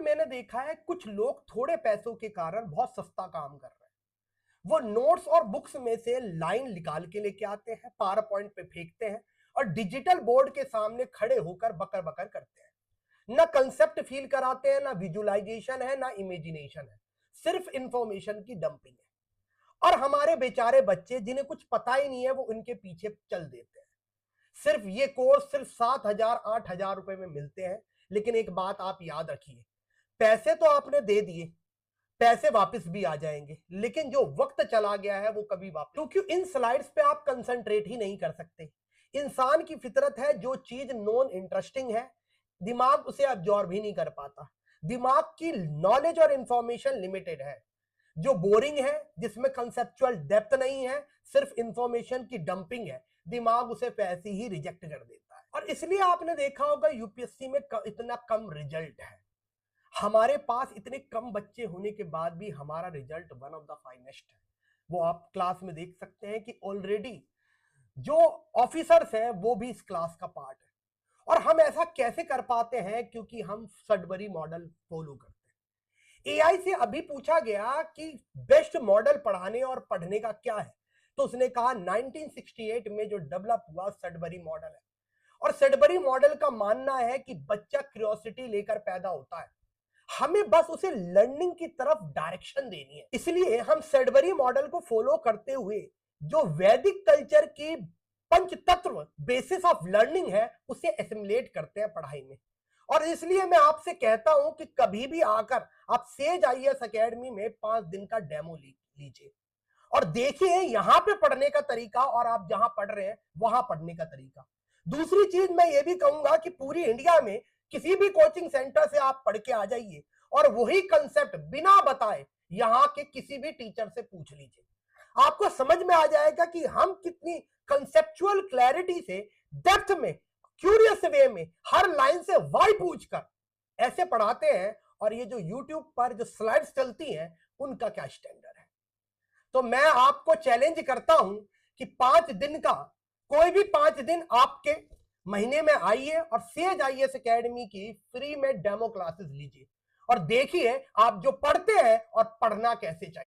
मैंने देखा है कुछ लोग थोड़े पैसों के कारण बहुत सस्ता काम कर रहे हैं। वो नोट्स और बुक्स में से लाइन निकाल के लेके आते हैं, पावर पॉइंट पे फेंकते हैं और डिजिटल बोर्ड के सामने खड़े होकर बकर बकर करते हैं। ना कंसेप्ट फील कराते हैं, ना विजुअलाइजेशन है, ना इमेजिनेशन है, सिर्फ इंफॉर्मेशन की डंपिंग है। और हमारे बेचारे बच्चे जिन्हें कुछ पता ही नहीं है वो उनके पीछे चल देते हैं। सिर्फ ये कोर्स सिर्फ 7,000 8,000 रुपए में मिलते हैं। लेकिन एक बात आप याद रखिए, पैसे तो आपने दे दिए, पैसे वापस भी आ जाएंगे, लेकिन जो वक्त चला गया है वो कभी वापस, क्योंकि इन स्लाइड्स पे आप कंसंट्रेट ही नहीं कर सकते। इंसान की फितरत है, जो चीज नॉन इंटरेस्टिंग है दिमाग उसे अब्जॉर्ब ही नहीं कर पाता। दिमाग की नॉलेज और इंफॉर्मेशन लिमिटेड है। जो बोरिंग है, जिसमें कंसेप्चुअल डेप्थ नहीं है, सिर्फ इंफॉर्मेशन की डंपिंग है, दिमाग उसे पैसे ही रिजेक्ट कर देता है। और इसलिए आपने देखा होगा यूपीएससी में इतना कम रिजल्ट है। हमारे पास इतने कम बच्चे होने के बाद भी हमारा result one of the finest है। वो आप क्लास में देख सकते हैं कि ऑलरेडी जो ऑफिसर्स हैं वो भी इस क्लास का पार्ट है। और हम ऐसा कैसे कर पाते हैं? क्योंकि हम सडबरी मॉडल फॉलो करते हैं। एआई से अभी पूछा गया कि बेस्ट मॉडल पढ़ाने और पढ़ने का क्या है, तो उसने कहा 1968 में जो डेवलप हुआ सडबरी मॉडल है। और सडबरी मॉडल का मानना है कि बच्चा क्यूरियोसिटी लेकर पैदा होता है, हमें बस उसे लर्निंग की तरफ डायरेक्शन देनी है। इसलिए हम सडबरी मॉडल को फॉलो करते हुए जो वैदिक कल्चर की पंच तत्व बेसिस ऑफ लर्निंग है उसे एसिमुलेट करते हैं पढ़ाई में। और इसलिए मैं आपसे कहता हूं कि कभी भी आकर आप सेज आईएएस एकेडमी में 5 दिन का डेमो लीजिए और देखिए यहां पे पढ़ने का तरीका और आप जहां पढ़ रहे हैं वहां पढ़ने का तरीका। दूसरी चीज मैं ये भी कहूंगा कि पूरी इंडिया में किसी भी कोचिंग सेंटर से आप पढ़ के आ जाइए और वही कंसेप्ट बिना बताए यहां के किसी भी टीचर से पूछ लीजिए, आपको समझ में आ जाएगा कि हम कितनी कंसेप्चुअल क्लैरिटी से डेप्थ में क्यूरियस वे में हर लाइन से वाई पूछकर ऐसे पढ़ाते हैं। और ये जो यूट्यूब पर जो स्लाइड्स चलती हैं उनका क्या स्टैंडर्ड है। तो मैं आपको चैलेंज करता हूं कि 5 दिन का कोई भी 5 दिन आपके महीने में आइए और सेज आईएएस एकेडमी की फ्री में डेमो क्लासेस लीजिए और देखिए आप जो पढ़ते हैं और पढ़ना कैसे चाहिए।